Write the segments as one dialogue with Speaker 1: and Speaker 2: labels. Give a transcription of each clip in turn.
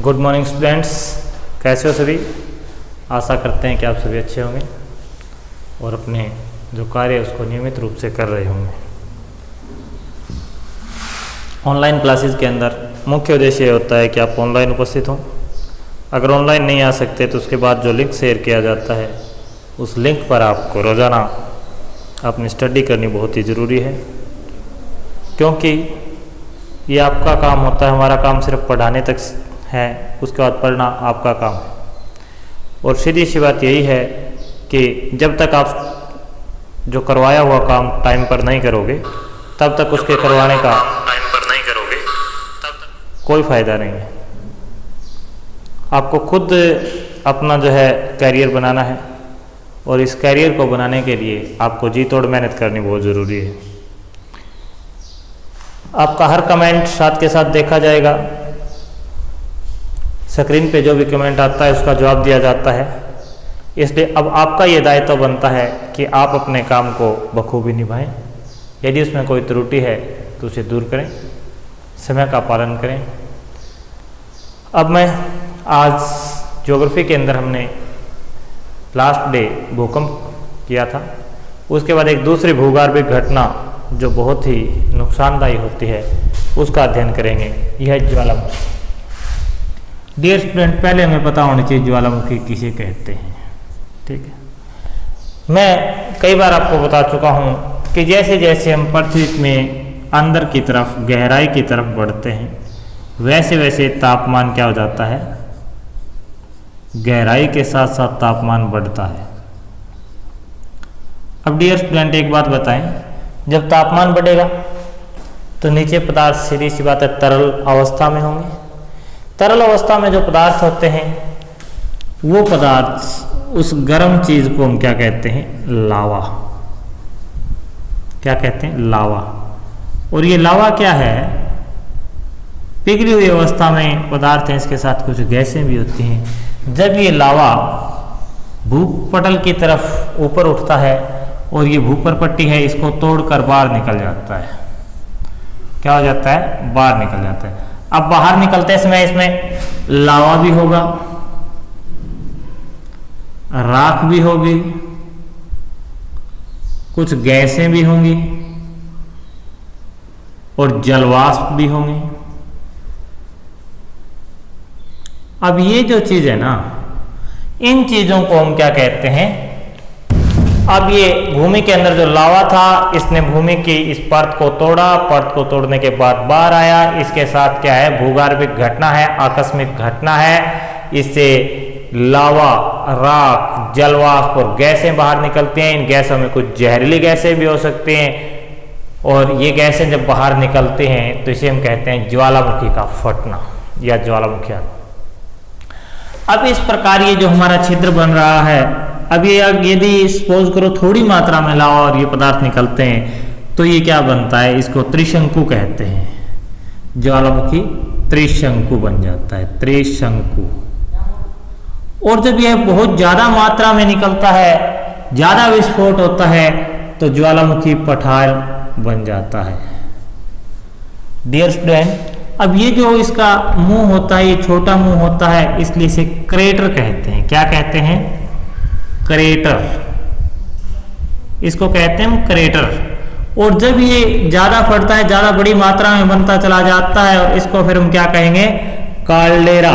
Speaker 1: Good morning students, कैसे हो सभी। आशा करते हैं कि आप सभी अच्छे होंगे और अपने जो कार्य है उसको नियमित रूप से कर रहे होंगे। ऑनलाइन क्लासेस के अंदर मुख्य उद्देश्य ये होता है कि आप ऑनलाइन उपस्थित हों। अगर ऑनलाइन नहीं आ सकते तो उसके बाद जो लिंक शेयर किया जाता है उस लिंक पर आपको रोज़ाना अपनी स्टडी करनी बहुत ही ज़रूरी है, क्योंकि ये आपका काम होता है। हमारा काम सिर्फ पढ़ाने तक है, उसके बाद पढ़ना आपका काम है। और सीधी सी बात यही है कि जब तक आप जो करवाया हुआ काम टाइम पर नहीं करोगे तब तक उसके करवाने का कोई फ़ायदा नहीं है। आपको खुद अपना जो है कैरियर बनाना है और इस कैरियर को बनाने के लिए आपको जी तोड़ मेहनत करनी बहुत ज़रूरी है। आपका हर कमेंट साथ के साथ देखा जाएगा। स्क्रीन पे जो भी कमेंट आता है उसका जवाब दिया जाता है। इसलिए अब आपका ये दायित्व बनता है कि आप अपने काम को बखूबी निभाएं। यदि उसमें कोई त्रुटि है तो उसे दूर करें, समय का पालन करें। अब मैं आज ज्योग्राफी के अंदर हमने लास्ट डे भूकंप किया था, उसके बाद एक दूसरी भूगर्भिक घटना जो बहुत ही नुकसानदायी होती है उसका अध्ययन करेंगे। यह है ज्वालामुखी। डियर स्टूडेंट, पहले हमें पता होना चाहिए ज्वालामुखी किसे कहते हैं। ठीक है, मैं कई बार आपको बता चुका हूँ कि जैसे जैसे हम पृथ्वी में अंदर की तरफ गहराई की तरफ बढ़ते हैं वैसे वैसे तापमान क्या हो जाता है, गहराई के साथ साथ तापमान बढ़ता है। अब डियर स्टूडेंट एक बात बताएं, जब तापमान बढ़ेगा तो नीचे पदार्थ सीधी सी बात है तरल अवस्था में होंगे। तरल अवस्था में जो पदार्थ होते हैं वो पदार्थ, उस गर्म चीज को हम क्या कहते हैं, लावा। क्या कहते हैं, लावा। और ये लावा क्या है, पिघली हुई अवस्था में पदार्थ है, इसके साथ कुछ गैसें भी होती हैं। जब ये लावा भूपटल की तरफ ऊपर उठता है और ये भूपर पट्टी है इसको तोड़कर बाहर निकल जाता है। क्या हो जाता है, बाहर निकल जाता है। अब बाहर निकलते समय इसमें लावा भी होगा, राख भी होगी, कुछ गैसें भी होंगी और जलवाष्प भी होंगे। अब ये जो चीज है ना, इन चीजों को हम क्या कहते हैं। अब ये भूमि के अंदर जो लावा था इसने भूमि की इस परत को तोड़ा, परत को तोड़ने के बाद बाहर आया। इसके साथ क्या है, भूगर्भिक घटना है, आकस्मिक घटना है। इससे लावा, राख, जलवाष्प और गैसें बाहर निकलती हैं। इन गैसों में कुछ जहरीली गैसें भी हो सकती हैं और ये गैसें जब बाहर निकलती हैं तो इसे हम कहते हैं ज्वालामुखी का फटना या ज्वालामुखी। अब इस प्रकार ये जो हमारा छिद्र बन रहा है, अब ये यदि सपोज करो थोड़ी मात्रा में लावा और ये पदार्थ निकलते हैं तो ये क्या बनता है, इसको त्रिशंकु कहते हैं। ज्वालामुखी त्रिशंकु बन जाता है, त्रिशंकु। और जब यह बहुत ज्यादा मात्रा में निकलता है, ज्यादा विस्फोट होता है तो ज्वालामुखी पठार बन जाता है। डियर स्टूडेंट, अब ये जो इसका मुंह होता है, ये छोटा मुंह होता है, इसलिए इसे क्रेटर कहते हैं। क्या कहते हैं, क्रेटर। इसको कहते हैं हम क्रेटर। और जब ये ज्यादा फटता है, ज्यादा बड़ी मात्रा में बनता चला जाता है और इसको फिर हम क्या कहेंगे, काल्डेरा।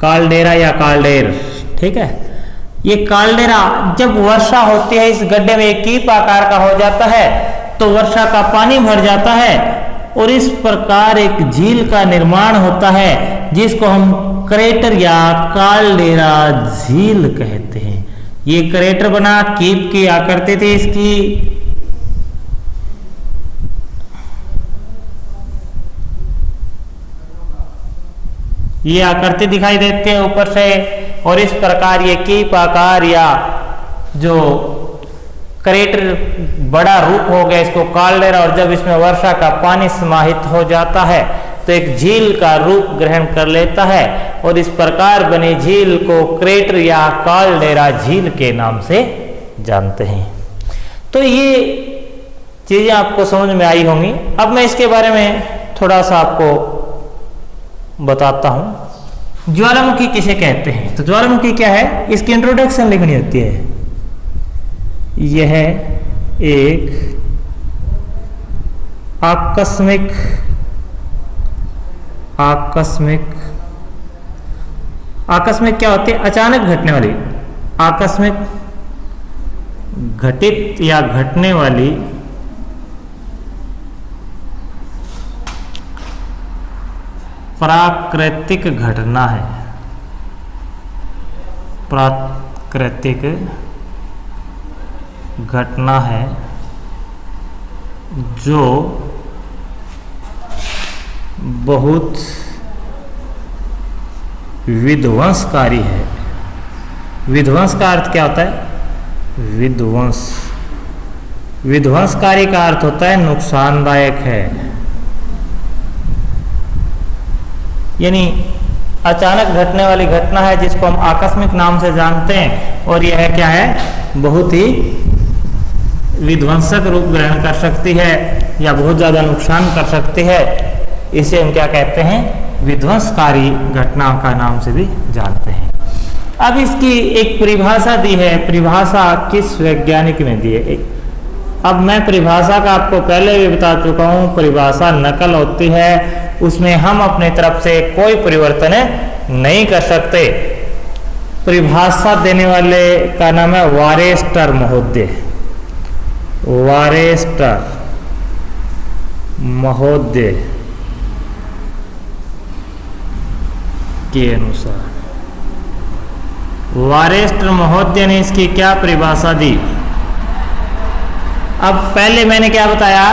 Speaker 1: काल्डेरा या काल्डेर। ठीक है, ये काल्डेरा जब वर्षा होती है इस गड्ढे में एक कीप आकार का हो जाता है तो वर्षा का पानी भर जाता है और इस प्रकार एक झील का निर्माण होता है जिसको हम क्रेटर या काल्डेरा झील कहते हैं। ये क्रेटर बना, कीप की आकृति थी इसकी। ये आकृति दिखाई देती है ऊपर से और इस प्रकार ये कीप आकार या जो क्रेटर बड़ा रूप हो गया इसको काल्डेरा। और जब इसमें वर्षा का पानी समाहित हो जाता है तो एक झील का रूप ग्रहण कर लेता है और इस प्रकार बनी झील को क्रेटर या काल्डेरा झील के नाम से जानते हैं। तो ये चीजें आपको समझ में आई होंगी। अब मैं इसके बारे में थोड़ा सा आपको बताता हूं। ज्वालामुखी किसे कहते हैं? तो ज्वालामुखी क्या है, इसकी इंट्रोडक्शन लिखनी होती है। यह एक आकस्मिक क्या होती है? अचानक घटने वाली, आकस्मिक घटित या घटने वाली प्राकृतिक घटना है। प्राकृतिक घटना है जो बहुत विध्वंसकारी है। विध्वंस का अर्थ क्या होता है? विध्वंसकारी का अर्थ होता है नुकसानदायक है, यानी अचानक घटने वाली घटना है जिसको हम आकस्मिक नाम से जानते हैं, और यह क्या है? बहुत ही विध्वंसक रूप ग्रहण कर सकती है या बहुत ज्यादा नुकसान कर सकती है। इसे हम क्या कहते हैं? विध्वंसकारी घटना का नाम से भी जानते हैं। अब इसकी एक परिभाषा दी है। परिभाषा किस वैज्ञानिक ने दी है? अब मैं परिभाषा का आपको पहले भी बता चुका हूं, परिभाषा नकल होती है, उसमें हम अपने तरफ से कोई परिवर्तन नहीं कर सकते। परिभाषा देने वाले का नाम है वारेस्टर महोदय। वारेस्टर महोदय के अनुसार, वारेस्टर महोदय ने इसकी क्या परिभाषा दी? अब पहले मैंने क्या बताया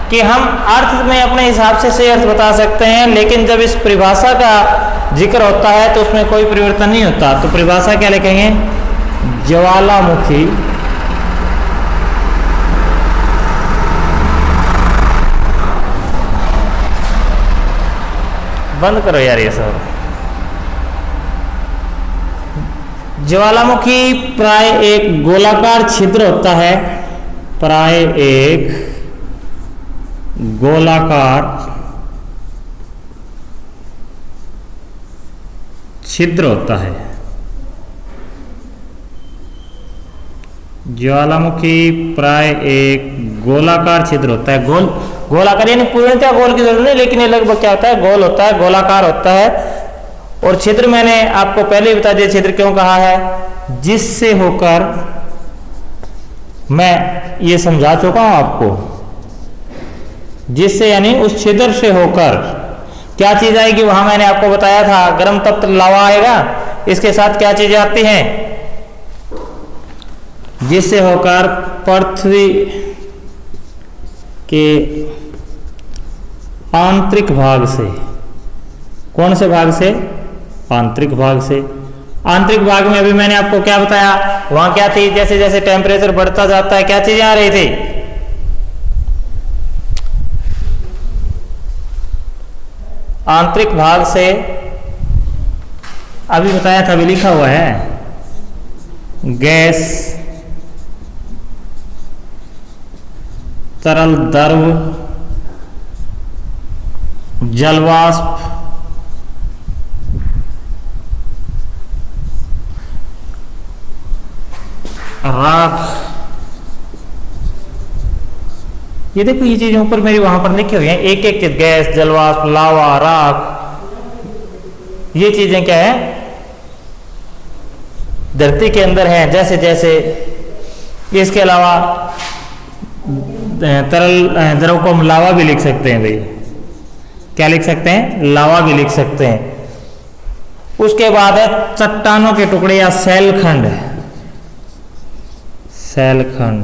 Speaker 1: कि हम अर्थ में अपने हिसाब से सही अर्थ बता सकते हैं, लेकिन जब इस परिभाषा का जिक्र होता है तो उसमें कोई परिवर्तन नहीं होता। तो परिभाषा क्या लिखेंगे? ज्वालामुखी बंद करो यार ये सब। ज्वालामुखी प्राय एक गोलाकार छिद्र होता है, प्राय एक गोलाकार छिद्र होता है। ज्वालामुखी प्राय एक गोलाकार छिद्र होता है। गोलाकार यानी पूर्णतः गोल की जरूरत नहीं, लेकिन ये लगभग क्या होता है? गोल होता है, गोलाकार होता है। और छिद्र मैंने आपको पहले ही बता दिया छिद्र क्यों कहा है, जिससे होकर, मैं ये समझा चुका हूं आपको, जिससे यानी उस छिद्र से होकर क्या चीज आएगी? वहां मैंने आपको बताया था गर्म तप्त लावा आएगा, इसके साथ क्या चीजें आती हैं? जिससे होकर पृथ्वी के आंतरिक भाग से, कौन से भाग से? आंतरिक भाग से। आंतरिक भाग में अभी मैंने आपको क्या बताया? वहां क्या थी? जैसे जैसे टेम्परेचर बढ़ता जाता है क्या चीजें आ रही थी? आंतरिक भाग से, अभी बताया था, अभी लिखा हुआ है, गैस, तरल द्रव, जलवाष्प, राख। ये देखो ये चीजें ऊपर मेरी वहां पर लिखी हुई हैं, एक एक चीज, गैस, जलवाष्प, लावा, राख, ये चीजें क्या है? धरती के अंदर हैं जैसे जैसे। इसके अलावा तरल द्रव को हम लावा भी लिख सकते हैं भाई। क्या लिख सकते हैं? लावा भी लिख सकते हैं। उसके बाद है चट्टानों के टुकड़े या सैलखंड। सैलखंड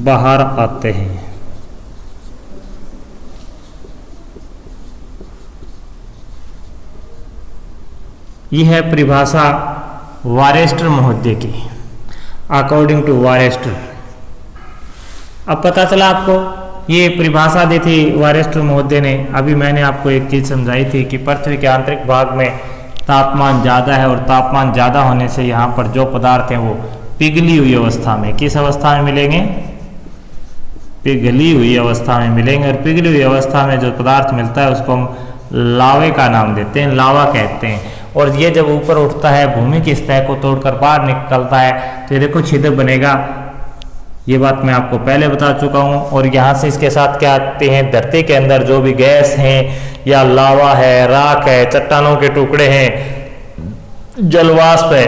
Speaker 1: बाहर आते हैं। यह है परिभाषा वारेस्टर महोदय की, अकॉर्डिंग टू वारेस्टर। अब पता चला आपको, ये परिभाषा दी थी वारेस्टर महोदय ने। अभी मैंने आपको एक चीज समझाई थी कि पृथ्वी के आंतरिक भाग में तापमान ज़्यादा है, और तापमान ज़्यादा होने से यहाँ पर जो पदार्थ हैं वो पिघली हुई अवस्था में, किस अवस्था में मिलेंगे? पिघली हुई अवस्था में मिलेंगे, और पिघली हुई अवस्था में जो पदार्थ मिलता है उसको हम लावे का नाम देते हैं, लावा कहते हैं। और ये जब ऊपर उठता है, भूमि की सतह को तोड़कर बाहर निकलता है, तो ये देखो छिद्र बनेगा। ये बात मैं आपको पहले बता चुका हूँ। और यहाँ से इसके साथ क्या आते हैं, धरती के अंदर जो भी गैस हैं या लावा है, राख है, चट्टानों के टुकड़े हैं, जलवाष्प है,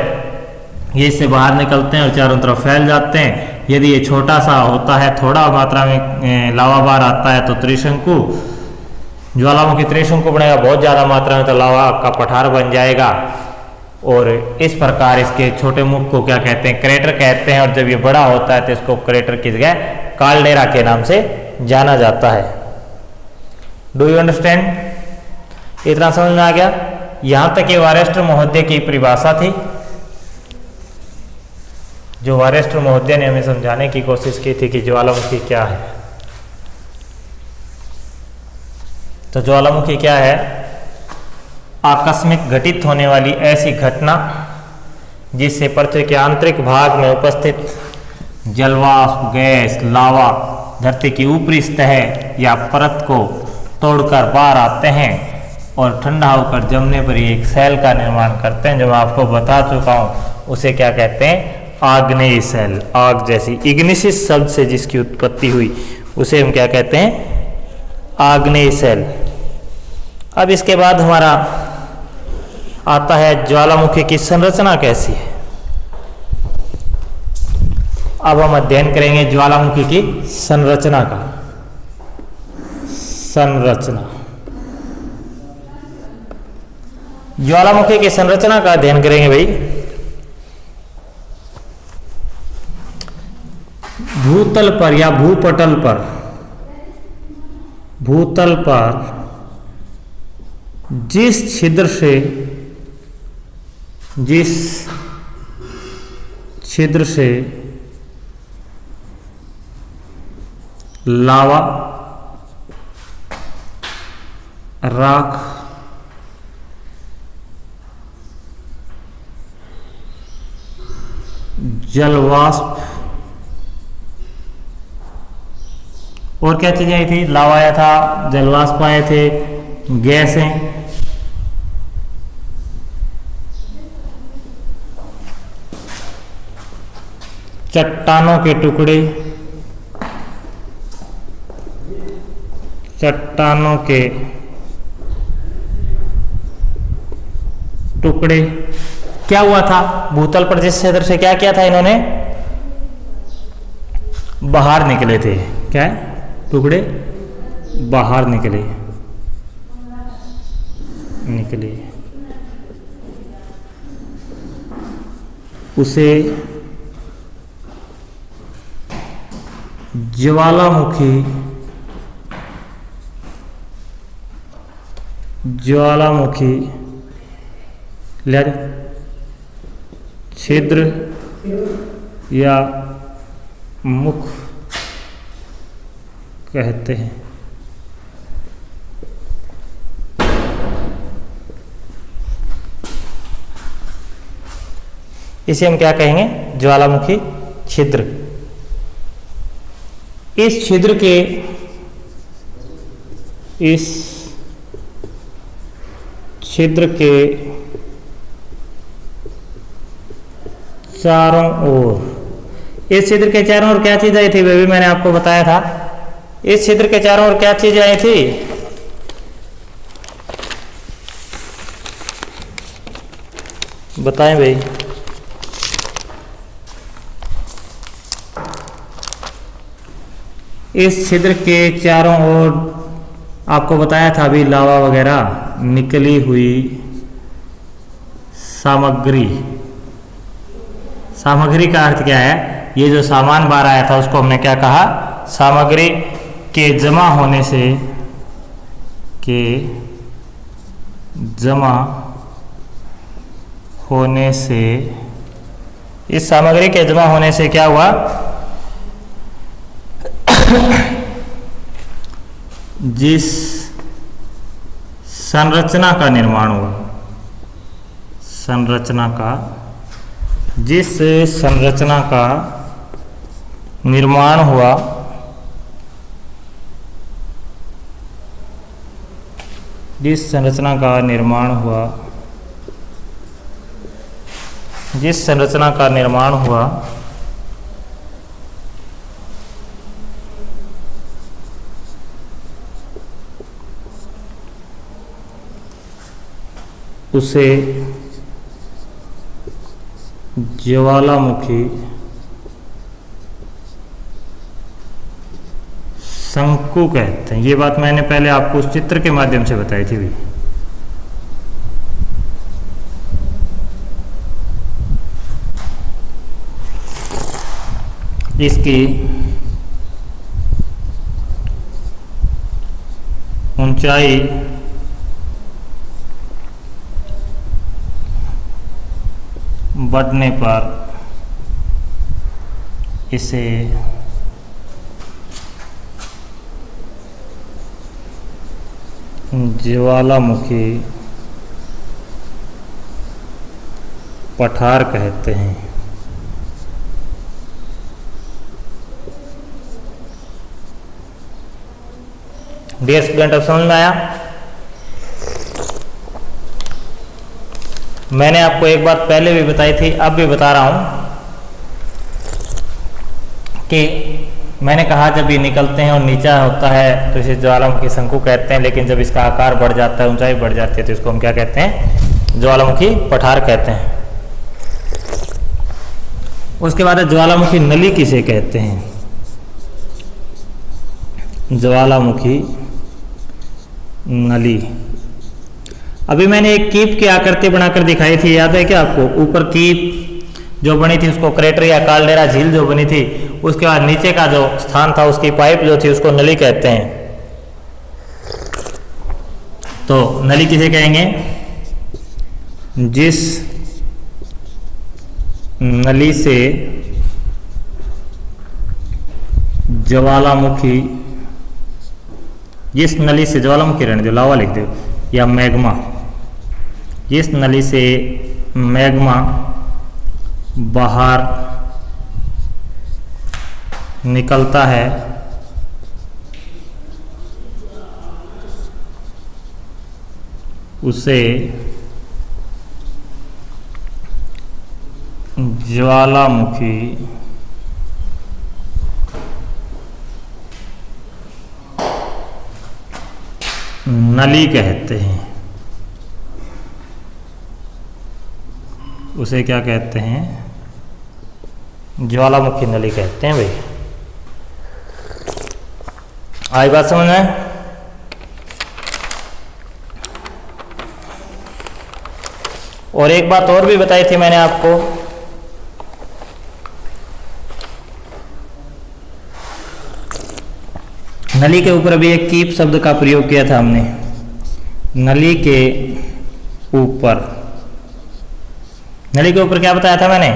Speaker 1: ये इससे बाहर निकलते हैं और चारों तरफ फैल जाते हैं। यदि ये छोटा सा होता है, थोड़ा मात्रा में लावा बाहर आता है, तो त्रिशंकु, ज्वालामुखी त्रिशंकु बनेगा। बहुत ज़्यादा मात्रा में तो लावा का पठार बन जाएगा। और इस प्रकार इसके छोटे मुख को क्या कहते हैं, क्रेटर कहते हैं। और जब ये बड़ा होता है तो इसको क्रेटर की जगह काल्डेरा के नाम से जाना जाता है। Do you understand? इतना समझ में आ गया? यहाँ तक ये वारेस्टर महोदय की परिभाषा थी, जो वारेस्टर महोदय ने हमें समझाने की कोशिश की थी कि ज्वालामुखी क्या है। तो ज्वालामुखी क्या है? आकस्मिक घटित होने वाली ऐसी घटना जिससे पृथ्वी के आंतरिक भाग में उपस्थित जलवाष्प, गैस, लावा धरती की ऊपरी सतह या परत को तोड़कर बाहर आते हैं और ठंडा होकर जमने पर एक सेल का निर्माण करते हैं, जो मैं आपको बता चुका हूँ। उसे क्या कहते हैं? आग्नेय सेल। आग जैसी, इग्निसिस शब्द से जिसकी उत्पत्ति हुई उसे हम क्या कहते हैं? आग्नेय सेल। अब इसके बाद हमारा आता है ज्वालामुखी की संरचना कैसी है। अब हम अध्ययन करेंगे ज्वालामुखी की संरचना का। संरचना, ज्वालामुखी की संरचना का अध्ययन करेंगे भाई। भूतल पर या भूपटल पर, भूतल पर जिस छिद्र से लावा, राख, जलवाष्प और क्या चीजें आई थी? लावा आया था, जलवाष्प आए थे, गैसें, चट्टानों के टुकड़े, चट्टानों के टुकड़े। क्या हुआ था? भूतल पर जिस क्षेत्र से क्या किया था इन्होंने? बाहर निकले थे। क्या है? टुकड़े बाहर निकले। उसे ज्वालामुखी छिद्र या मुख कहते हैं। इसे हम क्या कहेंगे? ज्वालामुखी छिद्र। इस छिद्र के चारों ओर, इस छिद्र के चारों ओर क्या चीज आई थी? वे भी मैंने आपको बताया था। इस छिद्र के चारों ओर क्या चीज आई थी? बताएं भाई। इस छिद्र के चारों ओर आपको बताया था अभी, लावा वगैरह, निकली हुई सामग्री। सामग्री का अर्थ क्या है? ये जो सामान बाहर आया था उसको हमने क्या कहा? सामग्री के जमा होने से, इस सामग्री के जमा होने से क्या हुआ? जिस संरचना का निर्माण हुआ, जिस संरचना का निर्माण हुआ जिस संरचना का निर्माण हुआ उसे ज्वालामुखी शंकु कहते हैं। ये बात मैंने पहले आपको उस चित्र के माध्यम से बताई थी भी। इसकी ऊंचाई बढ़ने पर इसे ज्वालामुखी पठार कहते हैं। डियर स्टूडेंट, अब समझ में आया? मैंने आपको एक बात पहले भी बताई थी, अब भी बता रहा हूं कि मैंने कहा जब ये निकलते हैं और नीचा होता है तो इसे ज्वालामुखी शंकु कहते हैं, लेकिन जब इसका आकार बढ़ जाता है, ऊंचाई बढ़ जाती है, तो इसको हम क्या कहते हैं? ज्वालामुखी पठार कहते हैं। उसके बाद ज्वालामुखी नली किसे कहते हैं? ज्वालामुखी नली। अभी मैंने एक कीप की आकृति बनाकर दिखाई थी, याद है क्या आपको? ऊपर कीप जो बनी थी उसको क्रेटर या कालडेरा झील जो बनी थी, उसके बाद नीचे का जो स्थान था उसकी पाइप जो थी उसको नली कहते हैं। तो नली किसे कहेंगे? जिस नली से ज्वालामुखी, जिस नली से ज्वालामुखी रहने दो, लावा लिख दो, या मैग्मा, जिस नली से मैग्मा बाहर निकलता है उसे ज्वालामुखी नली कहते हैं। उसे क्या कहते हैं? ज्वालामुखी नली कहते हैं भाई। आई बात समझ में? और एक बात और भी बताई थी मैंने आपको, नली के ऊपर अभी एक कीप शब्द का प्रयोग किया था हमने। नली के ऊपर, नली के ऊपर क्या बताया था मैंने?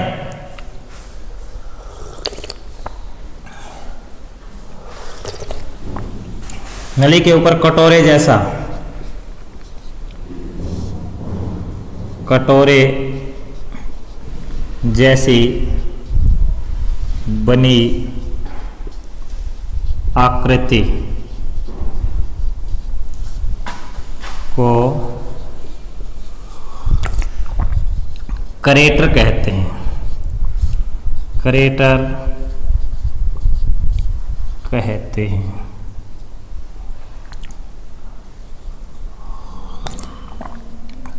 Speaker 1: नली के ऊपर कटोरे जैसा, कटोरे जैसी बनी आकृति को क्रेटर कहते हैं। क्रेटर कहते हैं।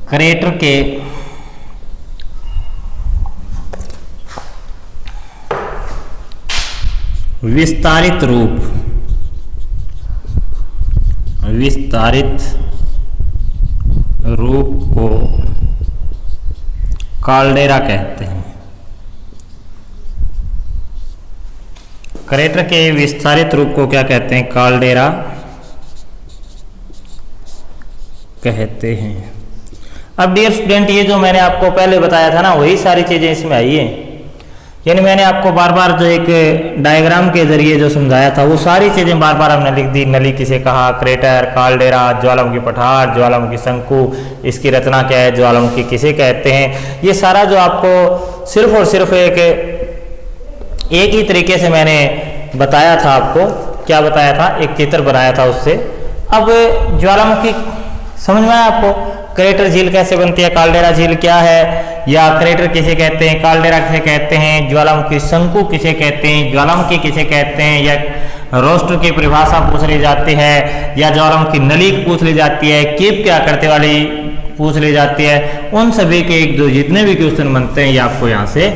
Speaker 1: क्रेटर के विस्तारित रूप को कालडेरा कहते हैं। क्रेटर के विस्तारित रूप को क्या कहते हैं? कालडेरा कहते हैं। अब डियर स्टूडेंट, ये जो मैंने आपको पहले बताया था ना, वही सारी चीजें इसमें आई है। यानी मैंने आपको बार बार जो एक डायग्राम के जरिए जो समझाया था वो सारी चीजें बार बार हमने लिख दी। नली किसे कहा, क्रेटर, कालडेरा, ज्वालामुखी पठार, ज्वालामुखी शंकु, इसकी रचना क्या है, ज्वालामुखी किसे कहते हैं, ये सारा जो आपको सिर्फ और सिर्फ एक ही तरीके से मैंने बताया था। आपको क्या बताया था? एक चित्र बनाया था उससे। अब ज्वालामुखी समझ में आया आपको? क्रेटर झील कैसे बनती है, काल्डेरा झील क्या है, या क्रेटर किसे कहते हैं, काल्डेरा किसे कहते हैं, ज्वालामुखी शंकु किसे कहते हैं, ज्वालामुखी किसे कहते हैं, या रोस्टर की परिभाषा पूछ ली जाती है, या ज्वालामुखी नली पूछ ली जाती है, कीप के आकृति वाली पूछ ली जाती है। उन सभी के एक दो जितने भी क्वेश्चन बनते हैं ये आपको यहाँ से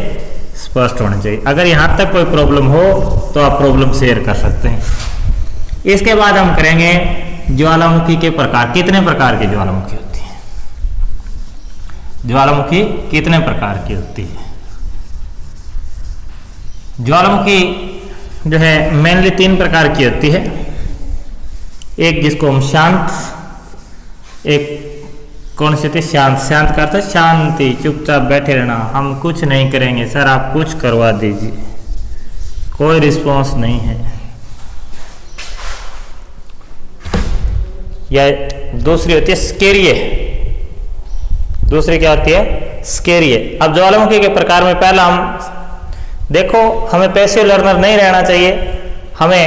Speaker 1: स्पष्ट होना चाहिए। अगर यहाँ तक कोई प्रॉब्लम हो तो आप प्रॉब्लम शेयर कर सकते हैं। इसके बाद हम करेंगे ज्वालामुखी के प्रकार। कितने प्रकार की ज्वालामुखी होती है? ज्वालामुखी कितने प्रकार की होती है? ज्वालामुखी जो है मेनली 3 प्रकार की होती है। एक जिसको हम शांत, एक कौन सी थी? शांत। शांत का अर्थ शांति, चुपचाप बैठे रहना, हम कुछ नहीं करेंगे सर, आप कुछ करवा दीजिए, कोई रिस्पॉन्स नहीं है। या दूसरी होती है स्केरिये। दूसरी क्या होती है? स्केरिये। अब ज्वालामुखी के प्रकार में पहला हम देखो, हमें पैसिव लर्नर नहीं रहना चाहिए, हमें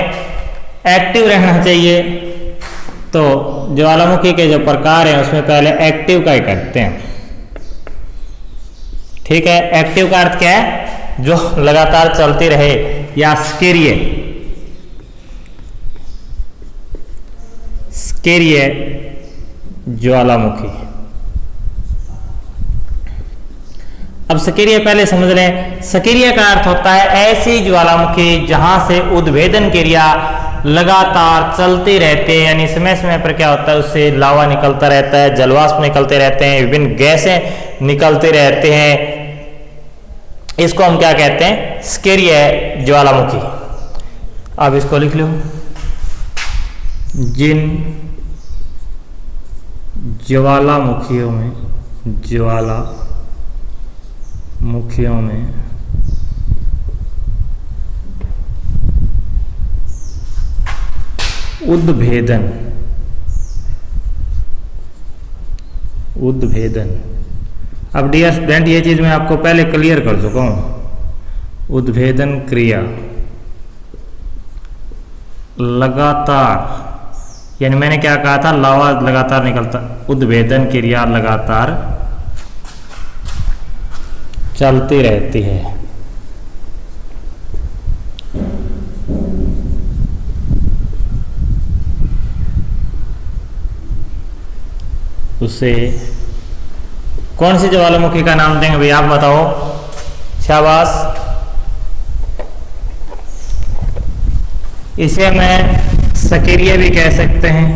Speaker 1: एक्टिव रहना चाहिए। तो ज्वालामुखी के जो प्रकार हैं उसमें पहले एक्टिव का ही करते हैं। ठीक है, एक्टिव का अर्थ क्या है? जो लगातार चलती रहे, या स्केरिये। स्केरिये ज्वालामुखी। अब स्केरिये पहले समझ लें। स्केरिये का अर्थ होता है ऐसी ज्वालामुखी जहां से उद्भेदन क्रिया लगातार चलती रहती है, यानी समय समय पर क्या होता है, उससे लावा निकलता रहता है, जलवाष्प निकलते रहते हैं, विभिन्न गैसें निकलते रहते हैं। इसको हम क्या कहते हैं? स्केरिये ज्वालामुखी। अब इसको लिख लो। जिन ज्वालामुखियों में उद्भेदन। अब डियर स्टूडेंट ये चीज मैं आपको पहले क्लियर कर चुका हूं। उद्भेदन क्रिया लगातार, यानी मैंने क्या कहा था? लावा लगातार निकलता, उद्भेदन क्रिया लगातार चलती रहती है। उसे कौन सी ज्वालामुखी का नाम देंगे भाई, आप बताओ? शाबाश। इसे मैं स्केरिये भी कह सकते हैं,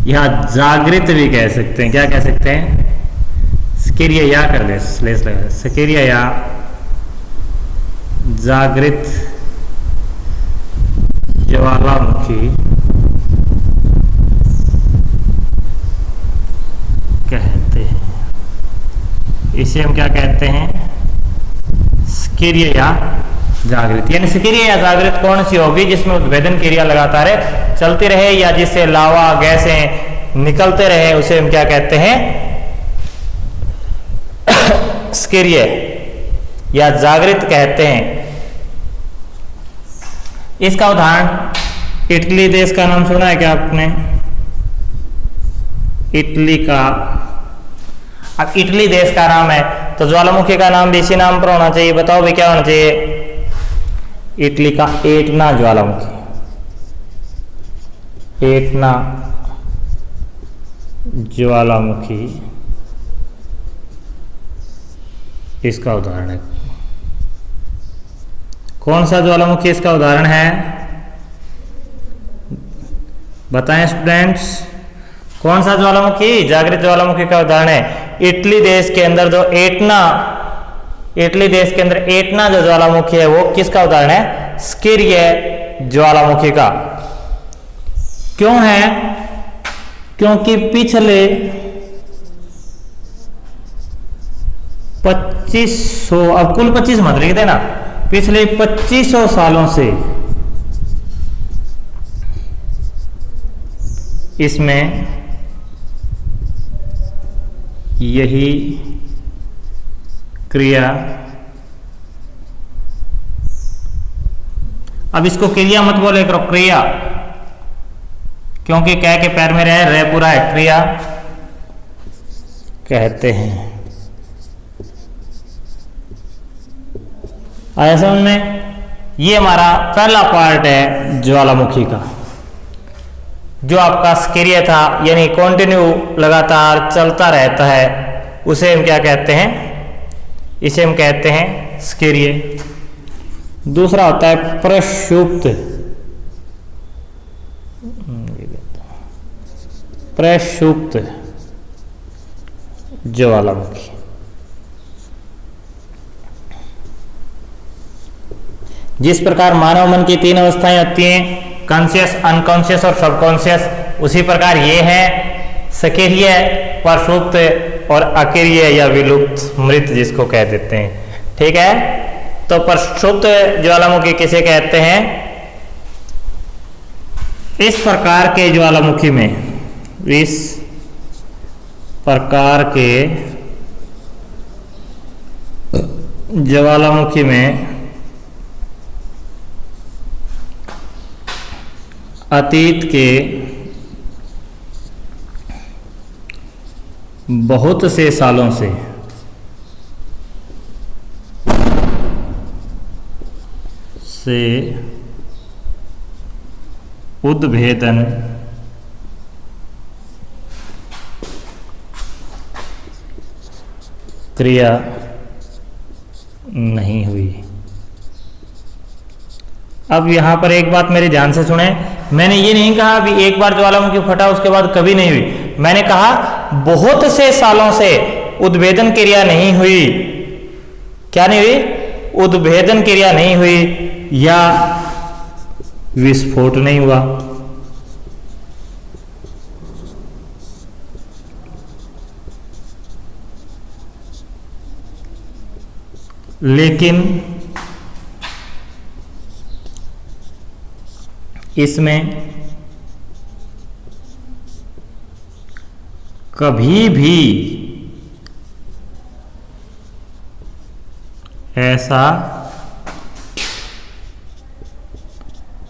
Speaker 1: या जागृत भी कह सकते हैं। क्या कह सकते हैं? स्केरिये या कर ले, स्लेस लगा, स्केरिये या जागृत ज्वालामुखी कहते हैं। इसे हम क्या कहते हैं? स्केरिये या जागृत। यानी स्केरिये या जागृत कौन सी होगी? जिसमें उद्भेदन क्रिया लगातार चलती रहे, या जिससे लावा गैसें निकलते रहे, उसे हम क्या कहते हैं? स्केरिये या जागृत कहते हैं। इसका उदाहरण इटली देश का नाम सुना है क्या आपने? इटली का। अब इटली देश का नाम है तो ज्वालामुखी का नाम भी इसी नाम पर होना चाहिए। बताओ भाई क्या होना चाहिए? इटली का एटना ज्वालामुखी। एटना ज्वालामुखी इसका उदाहरण है। कौन सा ज्वालामुखी इसका उदाहरण है? बताएं स्टूडेंट्स, कौन सा ज्वालामुखी जागृत ज्वालामुखी का उदाहरण है? इटली देश के अंदर जो एटना, इटली देश के अंदर एटना जो ज्वालामुखी है वो किसका उदाहरण है? स्किर्य ज्वालामुखी का। क्यों है? क्योंकि पिछले 2500, अब कुल 25 मत लिख देना, पिछले 2500 सालों से इसमें यही क्रिया, अब इसको क्रिया मत बोले करो, क्रिया क्योंकि कै के पैर में रह पूरा है, क्रिया कहते हैं। आया समझ में? ये हमारा पहला पार्ट है ज्वालामुखी का, जो आपका स्क्रिय था, यानी कंटिन्यू लगातार चलता रहता है, उसे हम क्या कहते हैं? इसे हम कहते हैं स्क्रिय। दूसरा होता है प्रक्षुब्ध। प्रक्षुब्ध ज्वालामुखी। जिस प्रकार मानव मन की 3 अवस्थाएं होती हैं, कॉन्शियस, अनकॉन्शियस और सबकॉन्शियस, उसी प्रकार ये है सक्रिय, प्रक्षुब्ध और अक्रिय या विलुप्त, मृत जिसको कह देते हैं। ठीक है, तो प्रक्षुब्ध ज्वालामुखी किसे कहते हैं? इस प्रकार के ज्वालामुखी में, इस प्रकार के ज्वालामुखी में अतीत के बहुत से सालों से उद्भेदन क्रिया नहीं हुई। अब यहां पर एक बात मेरे ध्यान से सुने, मैंने ये नहीं कहा अभी एक बार ज्वालामुखी फटा उसके बाद कभी नहीं हुई, मैंने कहा बहुत से सालों से उद्भेदन क्रिया नहीं हुई। क्या नहीं हुई? उद्भेदन क्रिया नहीं हुई या विस्फोट नहीं हुआ। लेकिन इसमें कभी भी ऐसा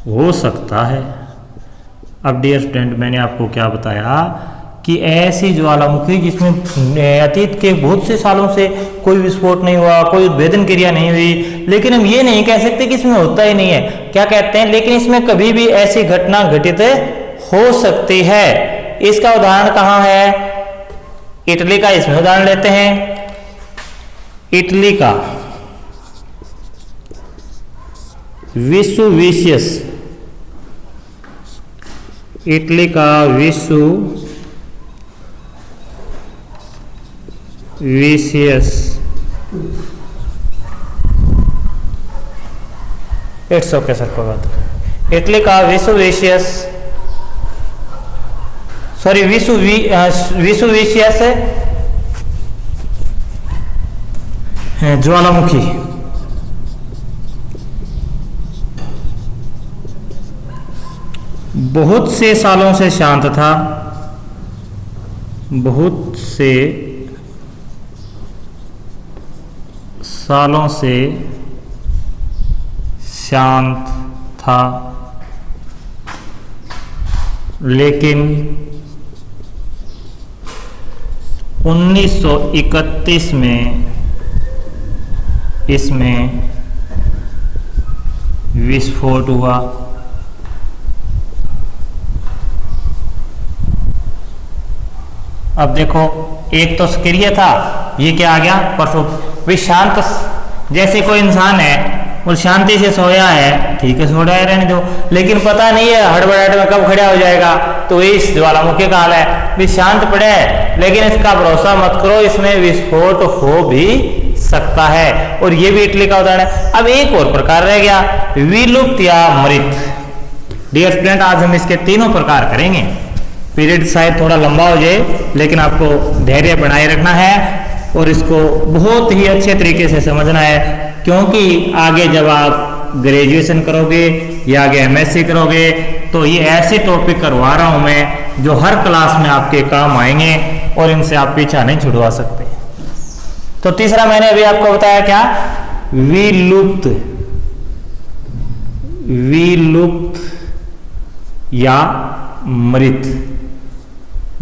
Speaker 1: हो सकता है। अब डियर स्टूडेंट, मैंने आपको क्या बताया कि ऐसी ज्वालामुखी जिसमें अतीत के बहुत से सालों से कोई विस्फोट नहीं हुआ, कोई उद्भेदन क्रिया नहीं हुई, लेकिन हम ये नहीं कह सकते कि इसमें होता ही नहीं है। क्या कहते हैं? लेकिन इसमें कभी भी ऐसी घटना घटित हो सकती है। इसका उदाहरण कहाँ है? इटली का इसमें उदाहरण लेते हैं। इटली का विसुविशियस, इटली का विसुविशियस, इट्स ओके सर, कोई बात। इटली का विसुविशियस, सॉरी विसुविशियस ज्वालामुखी बहुत से सालों से शांत था, बहुत से सालों से शांत था, लेकिन 1931 में इसमें विस्फोट हुआ। अब देखो, एक तो सक्रिय था, ये क्या आ गया? प्रक्षुब्ध। शांत, जैसे कोई इंसान है वो शांति से सोया है, ठीक है, सो रहा है, रहने दो, लेकिन पता नहीं है हड़बड़ाहट में कब खड़ा हो जाएगा, तो इस ज्वालामुखी का हाल है। भी शांत पड़े है, लेकिन इसका भरोसा मत करो, इसमें विस्फोट हो भी सकता है। और ये भी इटली का उदाहरण है। अब एक और प्रकार रह गया, विलुप्त या मृत। डियर स्टूडेंट, आज हम इसके तीनों प्रकार करेंगे। पीरियड शायद थोड़ा लंबा हो जाए, लेकिन आपको धैर्य बनाए रखना है और इसको बहुत ही अच्छे तरीके से समझना है, क्योंकि आगे जब आप ग्रेजुएशन करोगे या आगे एमएससी करोगे तो ये ऐसे टॉपिक करवा रहा हूं मैं जो हर क्लास में आपके काम आएंगे और इनसे आप पीछा नहीं छुड़वा सकते। तो तीसरा मैंने अभी आपको बताया क्या? विलुप्त, विलुप्त या मृत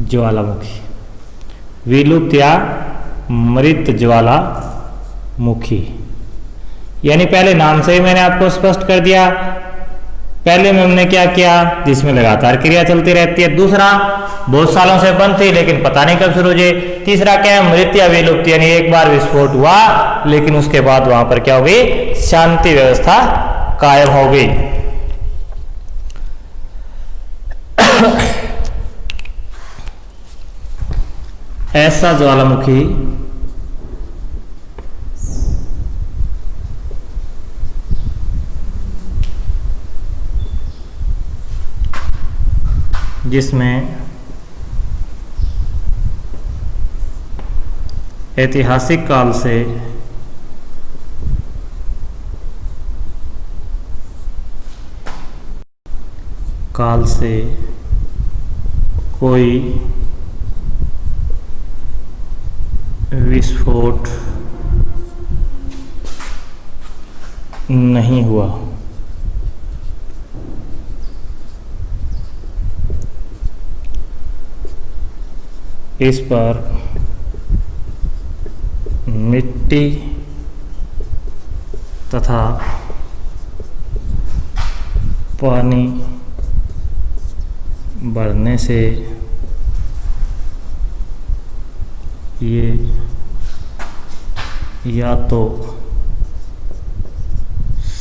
Speaker 1: ज्वालामुखी, विलुप्त या मृत ज्वालामुखी। यानी पहले नाम से ही मैंने आपको स्पष्ट कर दिया, पहले में हमने क्या किया, जिसमें लगातार क्रिया चलती रहती है। दूसरा, बहुत सालों से बंद थी लेकिन पता नहीं कब शुरू हो जाए। तीसरा क्या है, मृत या विलुप्त, यानी एक बार विस्फोट हुआ लेकिन उसके बाद वहां पर क्या हो गई, शांति व्यवस्था कायम हो गई। ऐसा ज्वालामुखी जिसमें ऐतिहासिक काल से कोई विस्फोट नहीं हुआ। इस पर मिट्टी तथा पानी बढ़ने से ये या तो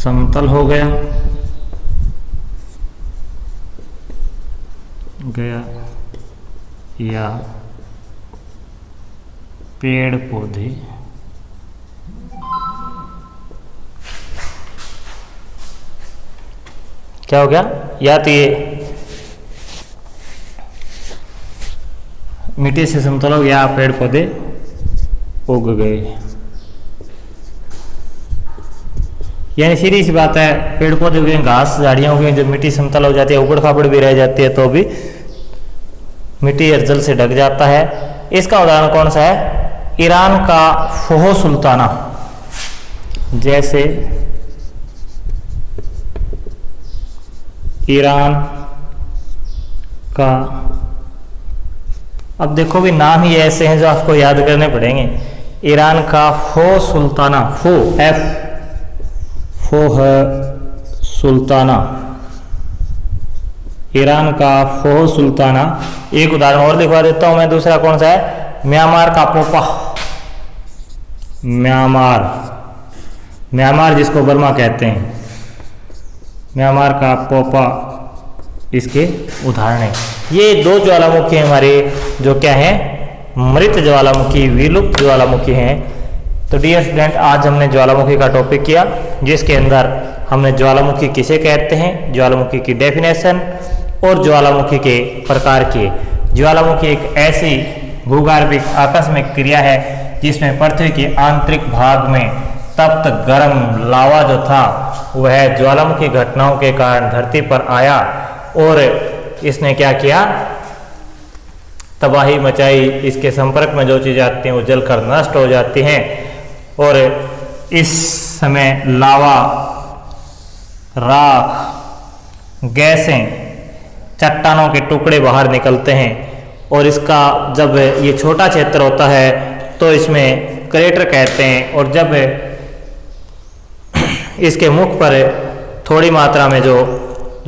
Speaker 1: समतल हो गया या पेड़ पौधे क्या हो गया, या तो ये मिट्टी से समतल हो गया, पेड़ पौधे उग गए। यानी सीधी सी बात है, पेड़ पौधे उगे, घास झाड़ियां उगे, जब मिट्टी समतल हो जाती है, उबड़ खाबड़ भी रह जाती है तो भी मिट्टी और जल से ढक जाता है। इसका उदाहरण कौन सा है, ईरान का फोह सुल्ताना। जैसे ईरान का, अब देखो भी नाम ही ऐसे हैं जो आपको याद करने पड़ेंगे। ईरान का फोह सुल्ताना, फोह सुल्ताना, ईरान का फोह सुल्ताना। एक उदाहरण और दिखवा देता हूं मैं, दूसरा कौन सा है, म्यांमार का पोपा। म्यांमार जिसको बर्मा कहते हैं, म्यांमार का पोपा इसके उदाहरण है। ये दो ज्वालामुखी हमारे जो क्या है, मृत ज्वालामुखी, विलुप्त ज्वालामुखी हैं। तो डियर स्टूडेंट, आज हमने ज्वालामुखी का टॉपिक किया, जिसके अंदर हमने ज्वालामुखी किसे कहते हैं, ज्वालामुखी की डेफिनेशन और ज्वालामुखी के प्रकार किए। ज्वालामुखी एक ऐसी भूगर्भिक आकस्मिक क्रिया है जिसमें पृथ्वी के आंतरिक भाग में तप्त गर्म लावा जो था वह ज्वालामुखी घटनाओं के कारण धरती पर आया और इसने क्या किया, तबाही मचाई। इसके संपर्क में जो चीज़ें आती हैं वो जलकर नष्ट हो जाती हैं और इस समय लावा, राख, गैसें, चट्टानों के टुकड़े बाहर निकलते हैं। और इसका जब ये छोटा क्षेत्र होता है तो इसमें क्रेटर कहते हैं, और जब इसके मुख पर थोड़ी मात्रा में जो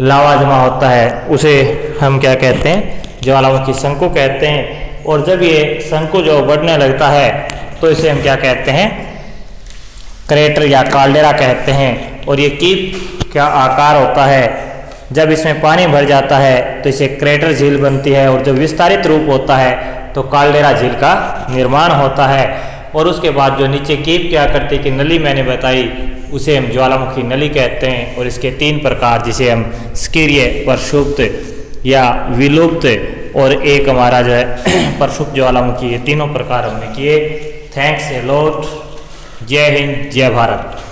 Speaker 1: लावा जमा होता है उसे हम क्या कहते हैं, ज्वालामुखी शंकु कहते हैं। और जब ये शंकु जो बढ़ने लगता है तो इसे हम क्या कहते हैं, क्रेटर या काल्डेरा कहते हैं। और ये कीप का आकार होता है, जब इसमें पानी भर जाता है तो इसे क्रेटर झील बनती है, और जब विस्तारित रूप होता है तो काल्डेरा झील का निर्माण होता है। और उसके बाद जो नीचे कीप की आकृति की नली मैंने बताई उसे हम ज्वालामुखी नली कहते हैं। और इसके तीन प्रकार, जिसे हम सक्रिय, प्रक्षुब्ध या विलुप्त, और एक हमारा जो है प्रक्षुब्ध ज्वालामुखी, ये तीनों प्रकार हमने किए। Thanks a lot. जय हिंद, जय भारत।